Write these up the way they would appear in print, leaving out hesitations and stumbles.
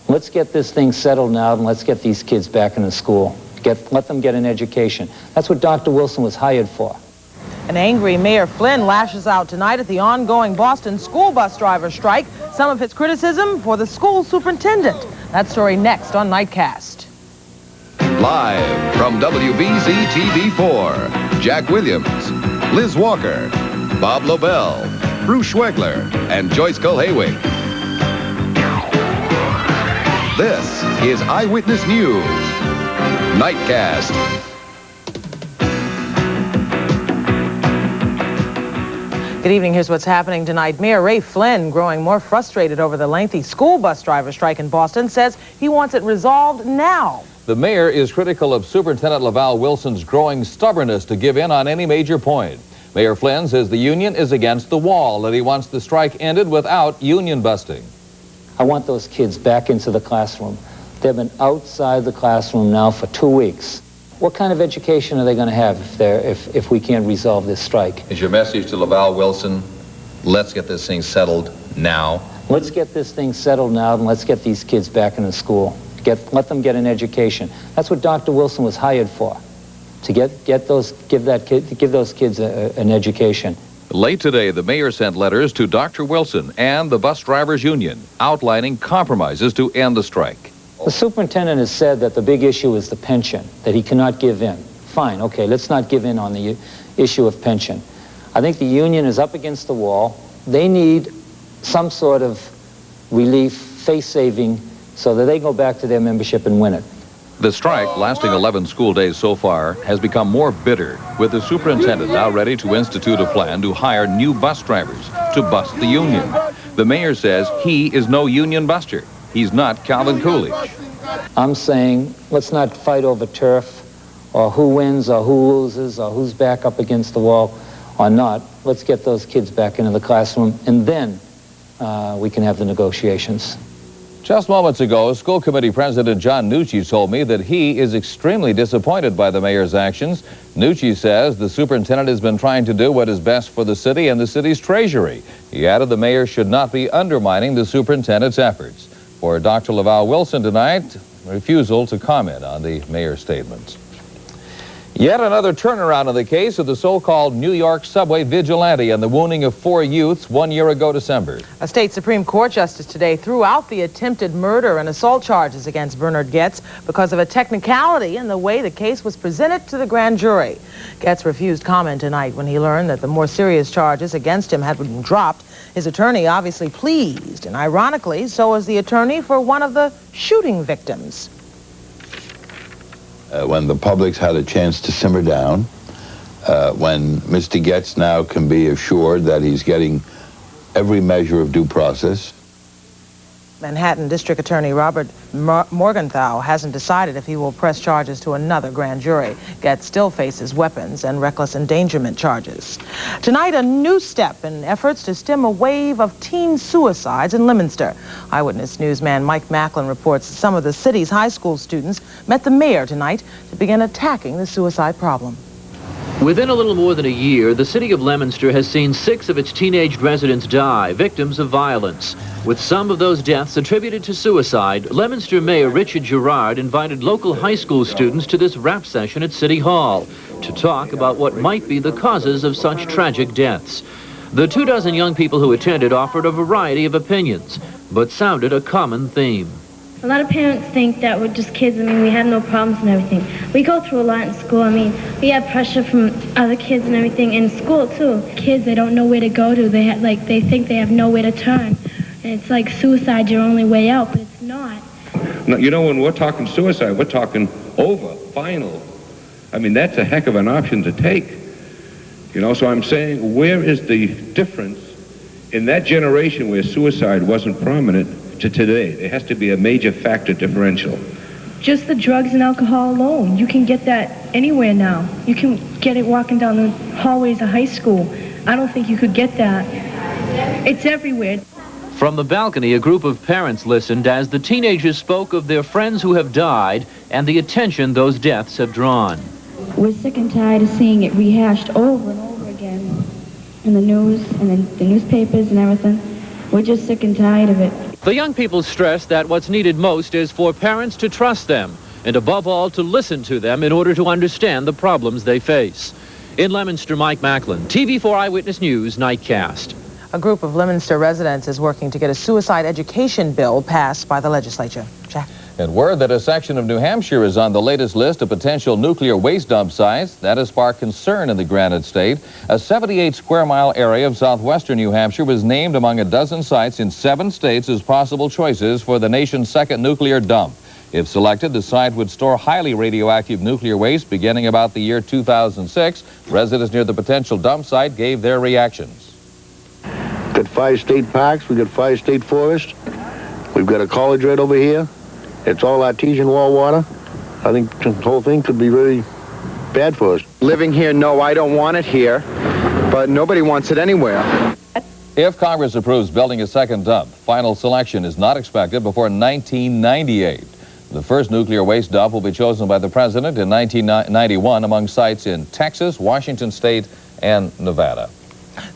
Let's get this thing settled now, and let's get these kids back into school. Let them get an education. That's what Dr. Wilson was hired for. An angry Mayor Flynn lashes out tonight at the ongoing Boston school bus driver strike. Some of his criticism for the school superintendent. That story next on Nightcast. Live from WBZ-TV 4, Jack Williams, Liz Walker, Bob Lobel, Bruce Schwegler, and Joyce Cole-Haywig. This is Eyewitness News, Nightcast. Good evening. Here's what's happening tonight. Mayor Ray Flynn, growing more frustrated over the lengthy school bus driver strike in Boston, says he wants it resolved now. The mayor is critical of Superintendent Laval Wilson's growing stubbornness to give in on any major point. Mayor Flynn says the union is against the wall and he wants the strike ended without union busting. I want those kids back into the classroom. They've been outside the classroom now for 2 weeks. What kind of education are they going to have if we can't resolve this strike? Is your message to Laval Wilson, let's get this thing settled now? Let's get this thing settled now, and let's get these kids back into school. Let them get an education. That's what Dr. Wilson was hired for, to give those kids an education. Late today, the mayor sent letters to Dr. Wilson and the bus drivers union outlining compromises to end the strike. The superintendent has said that the big issue is the pension, that he cannot give in. Fine, okay, let's not give in on the issue of pension. I think the union is up against the wall. They need some sort of relief, face-saving, so that they go back to their membership and win it. The strike, lasting 11 school days so far, has become more bitter, with the superintendent now ready to institute a plan to hire new bus drivers to bust the union. The mayor says he is no union buster. He's not Calvin Coolidge. I'm saying let's not fight over turf or who wins or who loses or who's back up against the wall or not. Let's get those kids back into the classroom, and then we can have the negotiations. Just moments ago, school committee president John Nucci told me that he is extremely disappointed by the mayor's actions. Nucci says the superintendent has been trying to do what is best for the city and the city's treasury. He added the mayor should not be undermining the superintendent's efforts. For Dr. Laval Wilson tonight, refusal to comment on the mayor's statements. Yet another turnaround in the case of the so-called New York subway vigilante and the wounding of 4 youths 1 year ago December. A state Supreme Court justice today threw out the attempted murder and assault charges against Bernhard Goetz because of a technicality in the way the case was presented to the grand jury. Goetz refused comment tonight when he learned that the more serious charges against him had been dropped. His attorney obviously pleased, and ironically, so was the attorney for one of the shooting victims. When the public's had a chance to simmer down, when Mr. Goetz now can be assured that he's getting every measure of due process. Manhattan District Attorney Robert Morgenthau hasn't decided if he will press charges to another grand jury. Goetz still faces weapons and reckless endangerment charges. Tonight, a new step in efforts to stem a wave of teen suicides in Leominster. Eyewitness newsman Mike Macklin reports that some of the city's high school students met the mayor tonight to begin attacking the suicide problem. Within a little more than a year, the city of Leominster has seen 6 of its teenage residents die, victims of violence. With some of those deaths attributed to suicide, Leominster Mayor Richard Girard invited local high school students to this rap session at City Hall to talk about what might be the causes of such tragic deaths. The 24 young people who attended offered a variety of opinions, but sounded a common theme. A lot of parents think that we're just kids. I mean, we have no problems and everything. We go through a lot in school. I mean, we have pressure from other kids and everything in school, too. Kids, they don't know where to go to. They think they have nowhere to turn. And it's like suicide, your only way out, but it's not. No, you know, when we're talking suicide, we're talking over, final. I mean, that's a heck of an option to take. You know, so I'm saying, where is the difference in that generation where suicide wasn't prominent to today? There has to be a major factor differential. Just the drugs and alcohol alone. You can get that anywhere now. You can get it walking down the hallways of high school. I don't think you could get that. It's everywhere. From the balcony, a group of parents listened as the teenagers spoke of their friends who have died and the attention those deaths have drawn. We're sick and tired of seeing it rehashed over and over again in the news and in the newspapers and everything. We're just sick and tired of it. The young people stress that what's needed most is for parents to trust them and above all to listen to them in order to understand the problems they face. In Leominster, Mike Macklin, TV4 Eyewitness News, Nightcast. A group of Leominster residents is working to get a suicide education bill passed by the legislature. Jack. And word that a section of New Hampshire is on the latest list of potential nuclear waste dump sites. That has sparked concern in the Granite State. A 78-square-mile area of southwestern New Hampshire was named among a dozen sites in 7 states as possible choices for the nation's second nuclear dump. If selected, the site would store highly radioactive nuclear waste beginning about the year 2006. Residents near the potential dump site gave their reactions. We've got 5 state parks, we've got 5 state forests, we've got a college right over here. It's all artesian well water. I think the whole thing could be really bad for us. Living here, no, I don't want it here, but nobody wants it anywhere. If Congress approves building a second dump, final selection is not expected before 1998. The first nuclear waste dump will be chosen by the president in 1991 among sites in Texas, Washington State, and Nevada.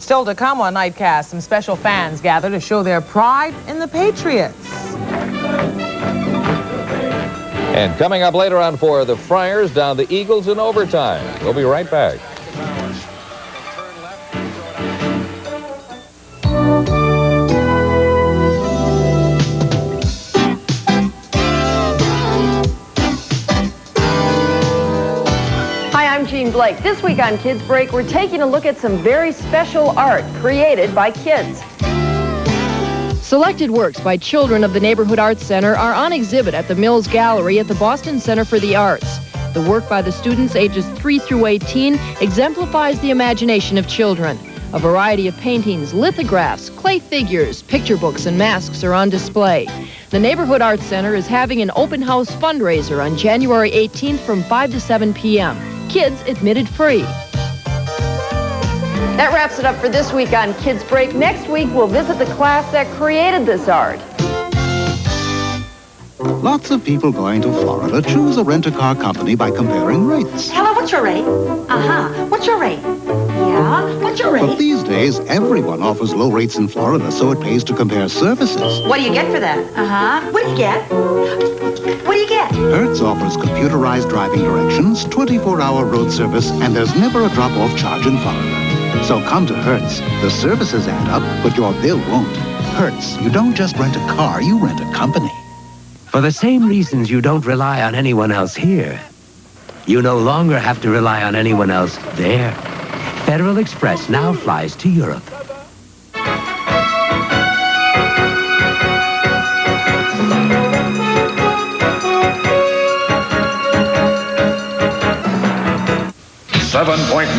Still to come on Nightcast, some special fans gather to show their pride in the Patriots. And coming up later on for the Friars, down the Eagles in overtime. We'll be right back. Blake. This week on Kids Break, we're taking a look at some very special art created by kids. Selected works by children of the Neighborhood Arts Center are on exhibit at the Mills Gallery at the Boston Center for the Arts. The work by the students ages 3 through 18 exemplifies the imagination of children. A variety of paintings, lithographs, clay figures, picture books, and masks are on display. The Neighborhood Arts Center is having an open house fundraiser on January 18th from 5 to 7 p.m. Kids admitted free. That wraps it up for this week on Kids Break. Next week, we'll visit the class that created this art. Lots of people going to Florida choose a rent-a-car company by comparing rates. Hello, what's your rate? What's your rate? Yeah, what's your rate? But these days, everyone offers low rates in Florida, so it pays to compare services. What do you get for that? What do you get? What do you get? Hertz offers computerized driving directions, 24-hour road service, and there's never a drop-off charge in Florida. So come to Hertz. The services add up, but your bill won't. Hertz, you don't just rent a car, you rent a company. For the same reasons you don't rely on anyone else here, you no longer have to rely on anyone else there. Federal Express now flies to Europe.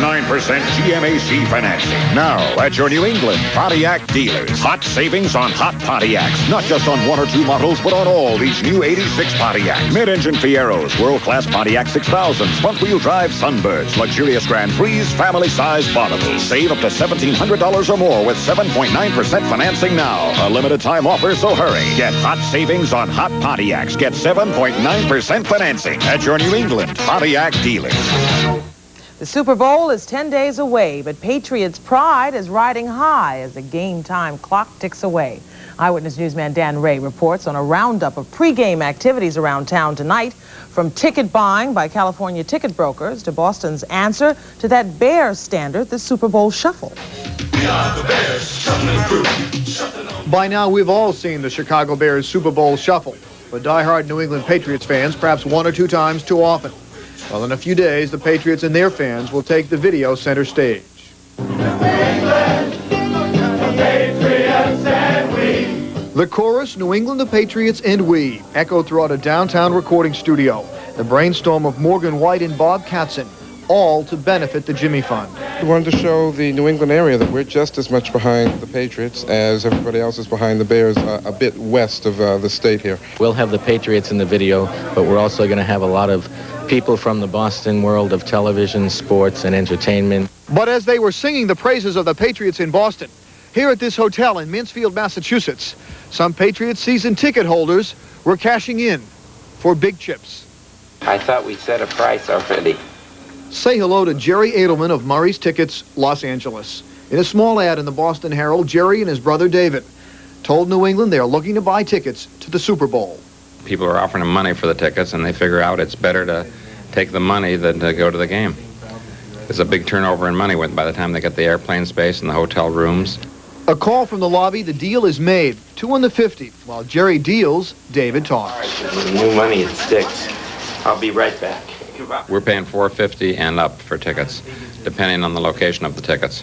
.9% GMAC financing. Now at your New England Pontiac dealers. Hot savings on hot Pontiacs. Not just on 1 or 2 models, but on all these new 86 Pontiacs. Mid-engine Fieros, world-class Pontiac 6000s, front-wheel drive Sunbirds, luxurious Grand Prix, family-size Bonnevilles. Save up to $1,700 or more with 7.9% financing now. A limited-time offer, so hurry. Get hot savings on hot Pontiacs. Get 7.9% financing at your New England Pontiac dealers. The Super Bowl is 10 days away, but Patriots' pride is riding high as the game time clock ticks away. Eyewitness newsman Dan Ray reports on a roundup of pregame activities around town tonight, from ticket buying by California ticket brokers to Boston's answer to that Bears standard, the Super Bowl Shuffle. We are the Bears, shuffling crew. By now, we've all seen the Chicago Bears Super Bowl Shuffle, but diehard New England Patriots fans perhaps 1 or 2 times too often. Well, in a few days, the Patriots and their fans will take the video center stage. The chorus, New England, the Patriots, and we, echoed throughout a downtown recording studio. The brainstorm of Morgan White and Bob Katzen, all to benefit the Jimmy Fund. We wanted to show the New England area that we're just as much behind the Patriots as everybody else is behind the Bears, a bit west of the state here. We'll have the Patriots in the video, but we're also going to have a lot of people from the Boston world of television, sports, and entertainment. But as they were singing the praises of the Patriots in Boston, here at this hotel in Mansfield, Massachusetts, some Patriots season ticket holders were cashing in for big chips. I thought we set a price already. Say hello to Jerry Edelman of Murray's Tickets, Los Angeles. In a small ad in the Boston Herald, Jerry and his brother David told New England they are looking to buy tickets to the Super Bowl. People are offering them money for the tickets, and they figure out it's better to take the money than to go to the game. There's a big turnover in money by the time they get the airplane space and the hotel rooms. A call from the lobby, the deal is made. 2 on the 50. While Jerry deals, David talks. New money, it sticks. I'll be right back. We're paying $4.50 and up for tickets, depending on the location of the tickets.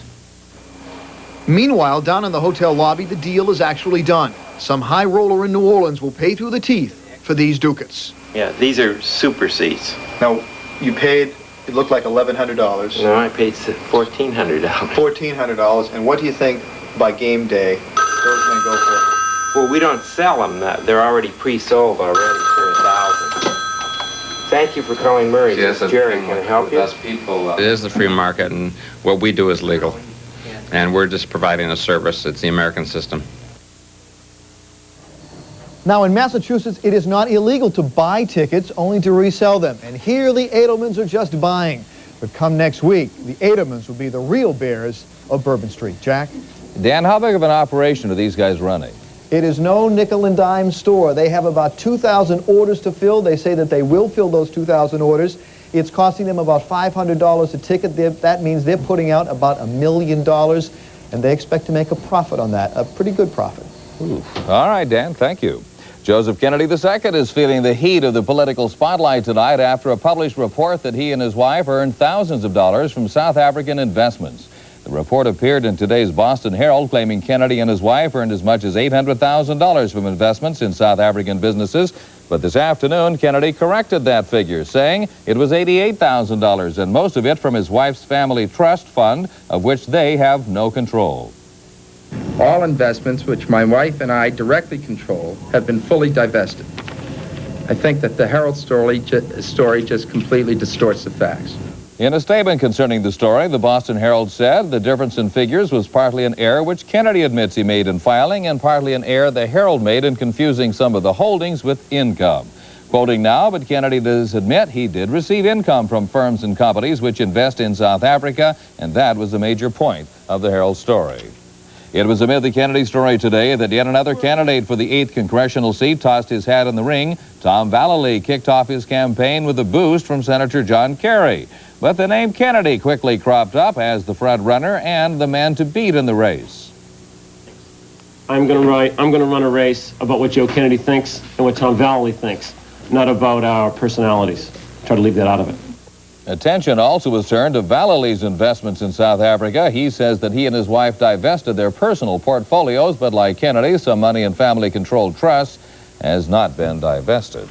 Meanwhile, down in the hotel lobby, the deal is actually done. Some high roller in New Orleans will pay through the teeth for these ducats. Yeah, these are super seats. Now, you paid, it looked like $1,100. No, I paid $1,400. $1,400. And what do you think by game day those may go for? Well, we don't sell them. They're already pre-sold already for $1,000. Thank you for calling Murray. Yes, Jerry, can I help you? It is the free market, and what we do is legal. And we're just providing a service. It's the American system. Now, in Massachusetts, it is not illegal to buy tickets, only to resell them. And here, the Edelmans are just buying. But come next week, the Edelmans will be the real bears of Bourbon Street. Jack? Dan, how big of an operation are these guys running? It is no nickel and dime store. They have about 2,000 orders to fill. They say that they will fill those 2,000 orders. It's costing them about $500 a ticket. That means they're putting out about $1 million, and they expect to make a profit on that, a pretty good profit. Ooh. All right, Dan, thank you. Joseph Kennedy II is feeling the heat of the political spotlight tonight after a published report that he and his wife earned thousands of dollars from South African investments. The report appeared in today's Boston Herald, claiming Kennedy and his wife earned as much as $800,000 from investments in South African businesses. But this afternoon, Kennedy corrected that figure, saying it was $88,000, and most of it from his wife's family trust fund, of which they have no control. All investments which my wife and I directly control have been fully divested. I think that the Herald story just completely distorts the facts. In a statement concerning the story, the Boston Herald said the difference in figures was partly an error which Kennedy admits he made in filing, and partly an error the Herald made in confusing some of the holdings with income. Quoting now, but Kennedy does admit he did receive income from firms and companies which invest in South Africa, and that was a major point of the Herald story. It was amid the Kennedy story today that yet another candidate for the 8th congressional seat tossed his hat in the ring. Tom Vallely kicked off his campaign with a boost from Senator John Kerry. But the name Kennedy quickly cropped up as the front runner and the man to beat in the race. I'm going to run a race about what Joe Kennedy thinks and what Tom Vallely thinks, not about our personalities. Try to leave that out of it. Attention also was turned to Vallely's investments in South Africa. He says that he and his wife divested their personal portfolios, but like Kennedy, some money in family-controlled trusts has not been divested.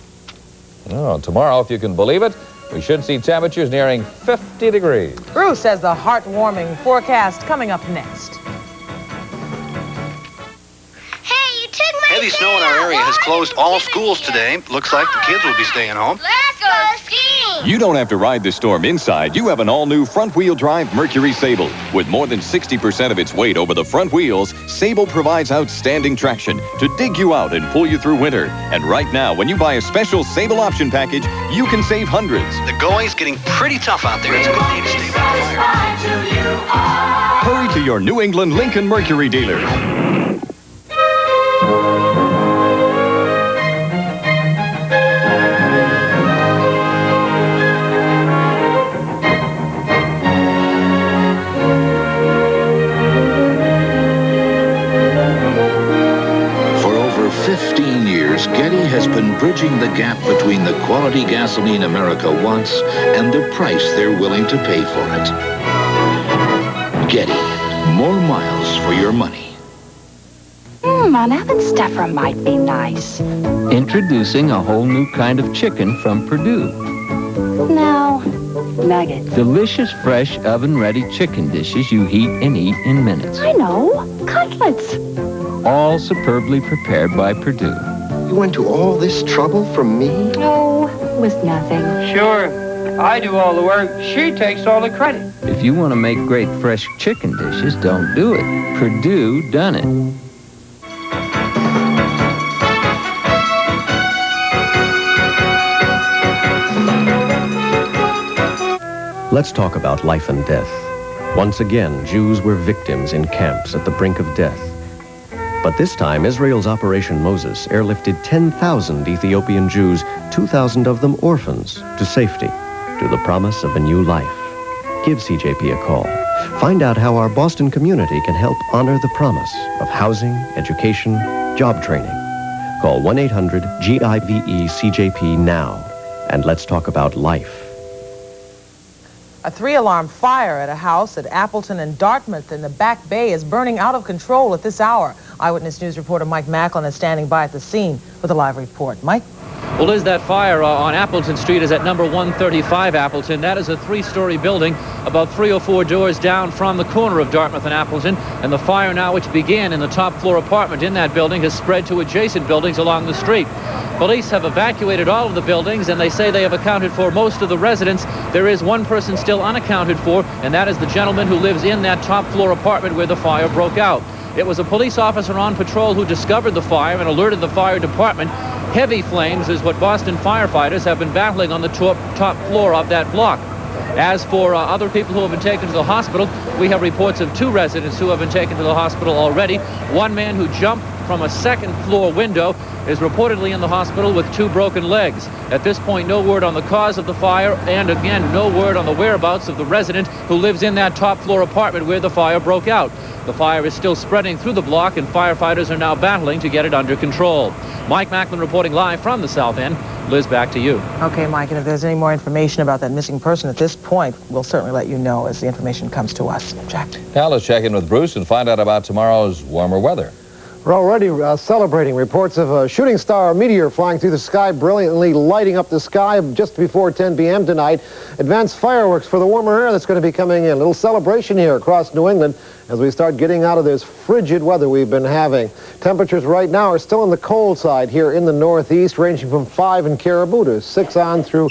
Oh, tomorrow, if you can believe it, we should see temperatures nearing 50 degrees. Bruce has the heartwarming forecast coming up next. Heavy snow in our area has closed all schools today. Looks like the kids will be staying home. Let's go skiing! You don't have to ride the storm inside. You have an all-new front-wheel drive Mercury Sable. With more than 60% of its weight over the front wheels, Sable provides outstanding traction to dig you out and pull you through winter. And right now, when you buy a special Sable option package, you can save hundreds. The going's getting pretty tough out there. It's a good day to stay by. Hurry to your New England Lincoln Mercury dealer. Getty has been bridging the gap between the quality gasoline America wants and the price they're willing to pay for it. Getty, more miles for your money. An oven stuffer might be nice. Introducing a whole new kind of chicken from Purdue. No, nuggets. Delicious, fresh, oven-ready chicken dishes you heat and eat in minutes. I know, cutlets. All superbly prepared by Purdue. You went to all this trouble from me? Oh, it was nothing. Sure, I do all the work. She takes all the credit. If you want to make great fresh chicken dishes, don't do it. Purdue done it. Let's talk about life and death. Once again, Jews were victims in camps at the brink of death. But this time, Israel's Operation Moses airlifted 10,000 Ethiopian Jews, 2,000 of them orphans, to safety, to the promise of a new life. Give CJP a call. Find out how our Boston community can help honor the promise of housing, education, job training. Call 1-800-GIVE-CJP now, and let's talk about life. A 3-alarm fire at a house at Appleton and Dartmouth in the Back Bay is burning out of control at this hour. Eyewitness News reporter Mike Macklin is standing by at the scene with a live report. Mike? Well, Liz, that fire on Appleton Street is at number 135 Appleton. That is a 3-story building about 3 or 4 doors down from the corner of Dartmouth and Appleton. And the fire now, which began in the top floor apartment in that building, has spread to adjacent buildings along the street. Police have evacuated all of the buildings, and they say they have accounted for most of the residents. There is one person still unaccounted for, and that is the gentleman who lives in that top floor apartment where the fire broke out. It was a police officer on patrol who discovered the fire and alerted the fire department. Heavy flames is what Boston firefighters have been battling on the top floor of that block. As for other people who have been taken to the hospital, we have reports of 2 residents who have been taken to the hospital already. One man who jumped from a 2nd floor window is reportedly in the hospital with 2 broken legs. At this point, no word on the cause of the fire, and again, no word on the whereabouts of the resident who lives in that top floor apartment where the fire broke out. The fire is still spreading through the block, and firefighters are now battling to get it under control. Mike Macklin reporting live from the South End. Liz, back to you. Okay, Mike, and if there's any more information about that missing person at this point, we'll certainly let you know as the information comes to us. Jack? Now let's check in with Bruce and find out about tomorrow's warmer weather. We're already celebrating reports of a shooting star meteor flying through the sky, brilliantly lighting up the sky just before 10 p.m. tonight. Advanced fireworks for the warmer air that's going to be coming in. A little celebration here across New England as we start getting out of this frigid weather we've been having. Temperatures right now are still on the cold side here in the northeast, ranging from 5 in Caribou to 6 on through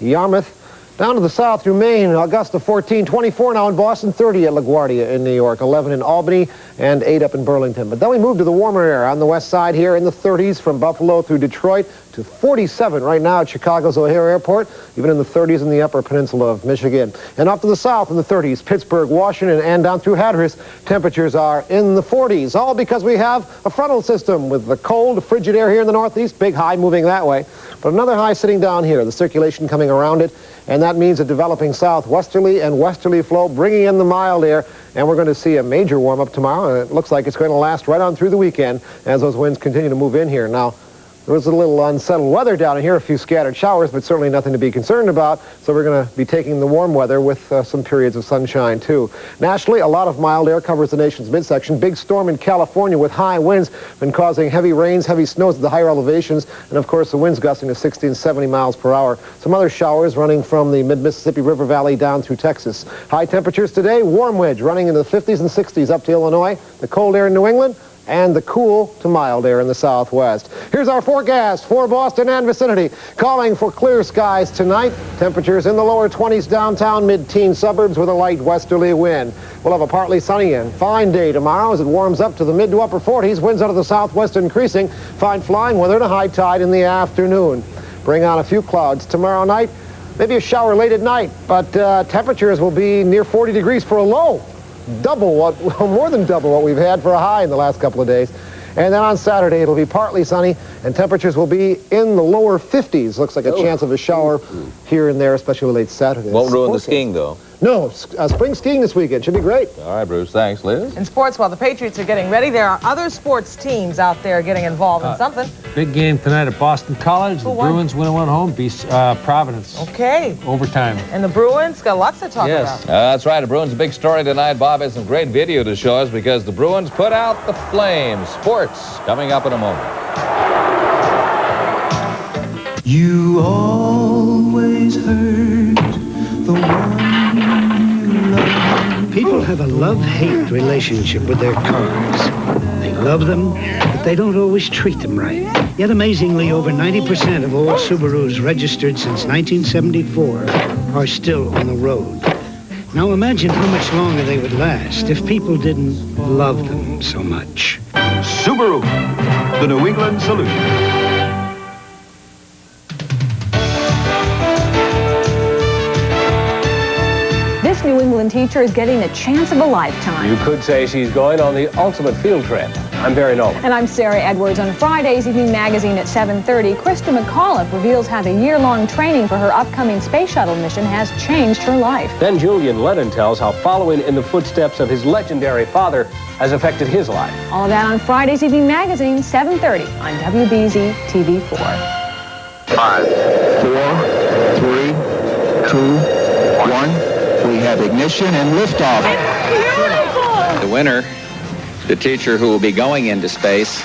Yarmouth. Down to the south through Maine, Augusta 14, 24 now in Boston, 30 at LaGuardia in New York, 11 in Albany, and 8 up in Burlington. But then we move to the warmer air on the west side here in the 30s from Buffalo through Detroit to 47 right now at Chicago's O'Hare Airport, even in the 30s in the upper peninsula of Michigan. And up to the south in the 30s, Pittsburgh, Washington, and down through Hatteras, temperatures are in the 40s, all because we have a frontal system with the cold, frigid air here in the northeast, big high moving that way. But another high sitting down here, the circulation coming around it, and that means a developing southwesterly and westerly flow, bringing in the mild air, and we're going to see a major warm-up tomorrow, and it looks like it's going to last right on through the weekend as those winds continue to move in here. Now, there was a little unsettled weather down here, a few scattered showers, but certainly nothing to be concerned about. So we're going to be taking the warm weather with some periods of sunshine, too. Nationally, a lot of mild air covers the nation's midsection. Big storm in California with high winds been causing heavy rains, heavy snows at the higher elevations, and, of course, the winds gusting to 60 and 70 miles per hour. Some other showers running from the mid-Mississippi River Valley down through Texas. High temperatures today, warm wedge running into the 50s and 60s up to Illinois. The cold air in New England, and the cool to mild air in the southwest. Here's our forecast for Boston and vicinity. Calling for clear skies tonight. Temperatures in the lower 20s downtown, mid-teen suburbs with a light westerly wind. We'll have a partly sunny and fine day tomorrow as it warms up to the mid to upper 40s. Winds out of the southwest increasing. Fine flying weather and a high tide in the afternoon. Bring on a few clouds tomorrow night. Maybe a shower late at night, but temperatures will be near 40 degrees for a low. More than double what we've had for a high in the last couple of days. And then on Saturday, it'll be partly sunny, and temperatures will be in the lower 50s. Looks like a chance of a shower here and there, especially late Saturday. Won't ruin the skiing, though. No, spring skiing this weekend. Should be great. All right, Bruce. Thanks, Liz. In sports, while the Patriots are getting ready, there are other sports teams out there getting involved in something. Big game tonight at Boston College. The Bruins win 1 home, beat Providence. Okay. Overtime. And the Bruins got lots to talk about. That's right. The Bruins' big story tonight. Bob has some great video to show us because the Bruins put out the flames. Sports coming up in a moment. You always hurt the one. People have a love-hate relationship with their cars. They love them, but they don't always treat them right. Yet amazingly, over 90% of all Subarus registered since 1974 are still on the road. Now imagine how much longer they would last if people didn't love them so much. Subaru, the New England solution. New England teacher is getting the chance of a lifetime. You could say she's going on the ultimate field trip. I'm Barry Nolan. And I'm Sarah Edwards. On Friday's Evening Magazine at 7:30, Krista McAuliffe reveals how the year-long training for her upcoming space shuttle mission has changed her life. Then Julian Lennon tells how following in the footsteps of his legendary father has affected his life. All of that on Friday's Evening Magazine, 7:30 on WBZ-TV 4. 5, 4, 3, 2, 1. We have ignition and liftoff. The winner, the teacher who will be going into space,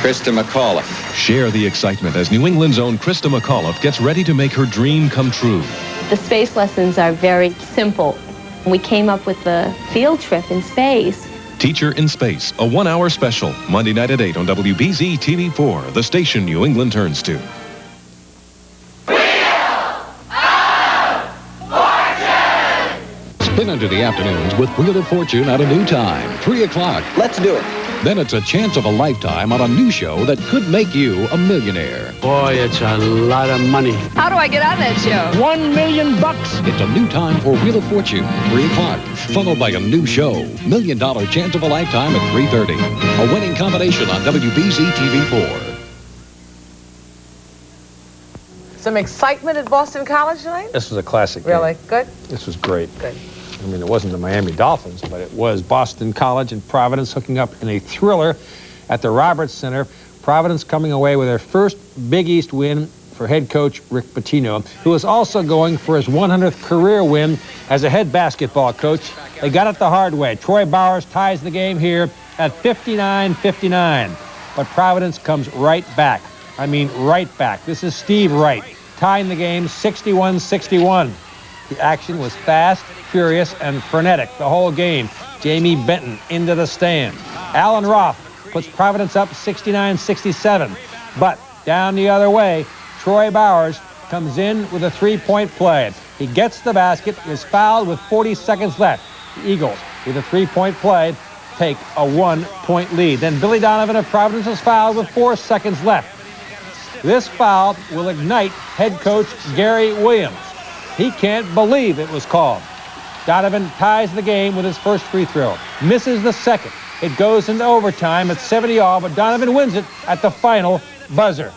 Krista McAuliffe. Share the excitement as New England's own Krista McAuliffe gets ready to make her dream come true. The space lessons are very simple. We came up with the field trip in space. Teacher in Space, a 1-hour special, Monday night at 8 on WBZ-TV 4, the station New England turns to. Spin into the afternoons with Wheel of Fortune at a new time, 3 o'clock. Let's do it. Then it's a chance of a lifetime on a new show that could make you a millionaire. Boy, it's a lot of money. How do I get on that show? $1 million. It's a new time for Wheel of Fortune, 3 o'clock, followed by a new show, $1 million chance of a lifetime at 3:30. A winning combination on WBZ-TV 4. Some excitement at Boston College tonight? This was a classic game. Really? Good? This was great. Good. I mean, it wasn't the Miami Dolphins, but it was Boston College and Providence hooking up in a thriller at the Roberts Center. Providence coming away with their first Big East win for head coach Rick Pitino, who is also going for his 100th career win as a head basketball coach. They got it the hard way. Troy Bowers ties the game here at 59-59. But Providence comes right back. I mean, right back. This is Steve Wright tying the game 61-61. The action was fast, furious, and frenetic the whole game. Jamie Benton into the stand. Alan Roth puts Providence up 69-67. But down the other way, Troy Bowers comes in with a three-point play. He gets the basket, is fouled with 40 seconds left. The Eagles, with a three-point play, take a 1-point lead. Then Billy Donovan of Providence is fouled with 4 seconds left. This foul will ignite head coach Gary Williams. He can't believe it was called. Donovan ties the game with his first free throw. Misses the second. It goes into overtime at 70-all, but Donovan wins it at the final buzzer.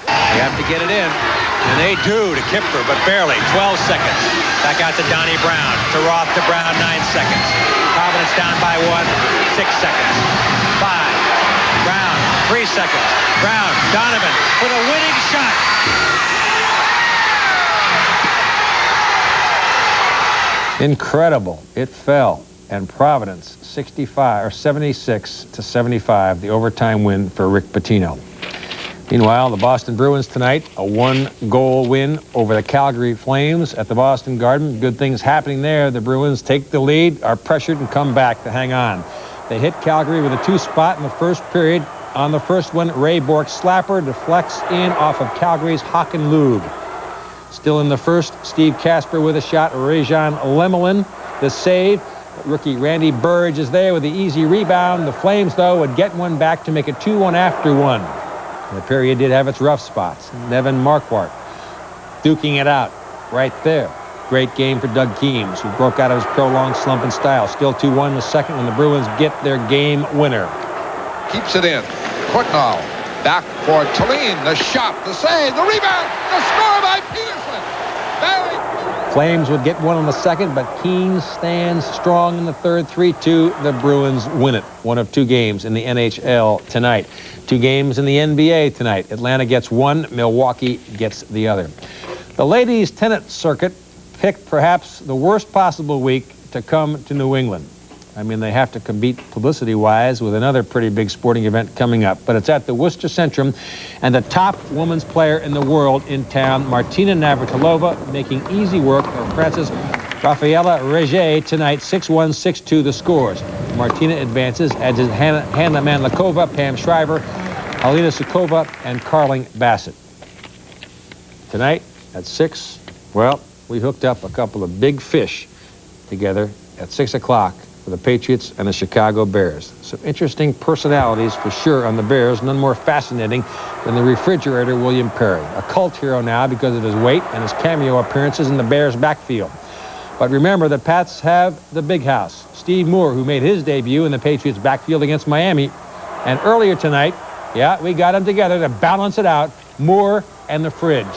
They have to get it in, and they do to Kipfer, but barely. 12 seconds. Back out to Donnie Brown. To Roth, to Brown, 9 seconds. Providence down by 1, 6 seconds. 5. Brown, 3 seconds. Brown, Donovan with a winning shot. Incredible. It fell. And Providence 76-75, the overtime win for Rick Pitino. Meanwhile, the Boston Bruins tonight, a 1-goal win over the Calgary Flames at the Boston Garden. Good things happening there. The Bruins take the lead, are pressured, and come back to hang on. They hit Calgary with a 2-spot in the first period. On the first one, Ray Bork's slapper deflects in off of Calgary's Hockenlube. Still in the first, Steve Casper with a shot. Rajan Lemelin, the save. Rookie Randy Burge is there with the easy rebound. The Flames, though, would get one back to make it 2-1 after one. The period did have its rough spots. Nevin Marquardt duking it out right there. Great game for Doug Keems, who broke out of his prolonged slump in style. Still 2-1 in the second when the Bruins get their game winner. Keeps it in. Courtnall back for Talene. The shot, the save, the rebound, the score by Peterson. Vallely. Flames would get one in the second, but Keene stands strong in the third. 3-2. The Bruins win it. One of 2 games in the NHL tonight. 2 games in the NBA tonight. Atlanta gets one. Milwaukee gets the other. The ladies' tennis circuit picked perhaps the worst possible week to come to New England. I mean, they have to compete publicity-wise with another pretty big sporting event coming up. But it's at the Worcester Centrum, and the top women's player in the world in town, Martina Navratilova, making easy work of France's Rafaela Reggi tonight, 6-1, 6-2 the scores. Martina advances, as is Hanna Manlikova, Pam Shriver, Alina Sukova, and Carling Bassett. Tonight at 6, well, we hooked up a couple of big fish together at 6 o'clock. For the Patriots and the Chicago Bears. Some interesting personalities for sure on the Bears, none more fascinating than the refrigerator William Perry, a cult hero now because of his weight and his cameo appearances in the Bears' backfield. But remember, the Pats have the big house. Steve Moore, who made his debut in the Patriots' backfield against Miami, And earlier tonight, yeah, we got them together to balance it out, Moore and the Fridge.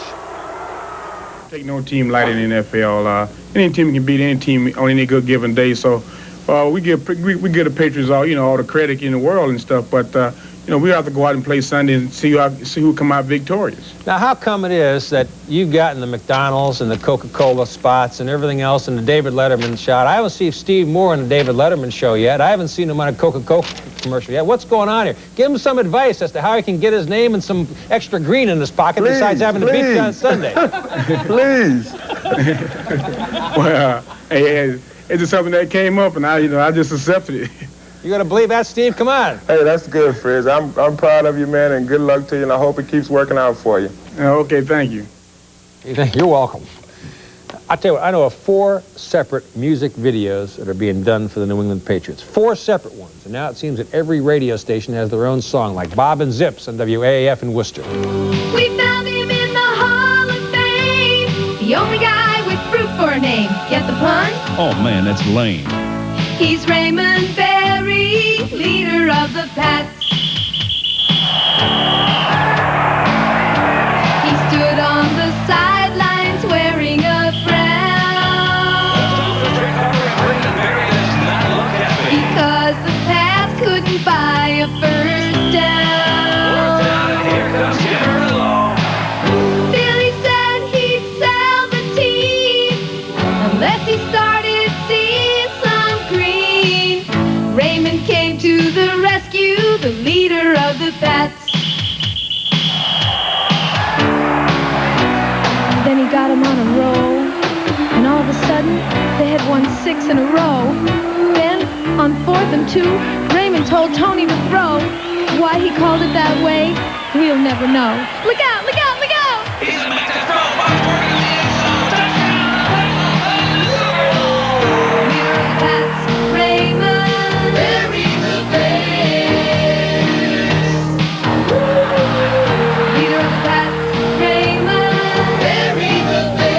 Take no team light in the NFL. Any team can beat any team on any good given day. So we give the Patriots all the credit in the world and stuff. But we have to go out and play Sunday and see who come out victorious. Now, how come it is that you've gotten the McDonald's and the Coca-Cola spots and everything else in the David Letterman shot? I haven't seen Steve Moore in the David Letterman show yet. I haven't seen him on a Coca-Cola commercial yet. What's going on here? Give him some advice as to how he can get his name and some extra green in his pocket besides having to beat you on Sunday. Please. Well, hey, it's just something that came up, and I just accepted it. You gonna believe that, Steve? Come on. Hey, that's good, Frizz. I'm proud of you, man, and good luck to you, and I hope it keeps working out for you. Okay, thank you. You're welcome. I'll tell you what, I know of 4 separate music videos that are being done for the New England Patriots. 4 separate ones. And now it seems that every radio station has their own song, like Bob and Zips on WAAF in Worcester. We found him in the Hall of Fame, the only guy with fruit for a name. Get the pun? Oh, man, that's lame. He's Raymond Berry, leader of the Pats. He stood on the sidelines wearing a frown because the Pats couldn't buy a first down. Billy said he'd sell the team unless he started seeing some green. Raymond came to the rescue, the leader of the Pats. Then he got him on a roll, and all of a sudden, they had won 6 in a row. Then, on 4th and 2, Raymond told Tony to throw. Why he called it that way, we'll never know. Look out, look out, look out! He's about to throw, Bob's working on the end zone. Leader of the Pats, Raymond Berry the best. Leader of the Pats, Raymond Berry the best.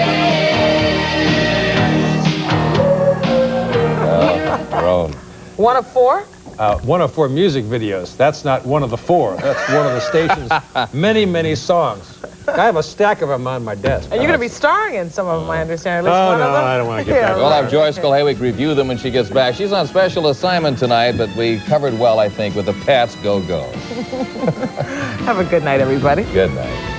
Grown. 1 of 4? 1 of 4 music videos. That's not one of the 4. That's one of the station's many, many songs. I have a stack of them on my desk. And you're going to be starring in some of them, I understand. At least Oh, one no, of them? I don't want to get back. We'll have Joyce Kulhaywick review them when she gets back. She's on special assignment tonight, but we covered well, I think, with the Pats Go-Go. Have a good night, everybody. Good night.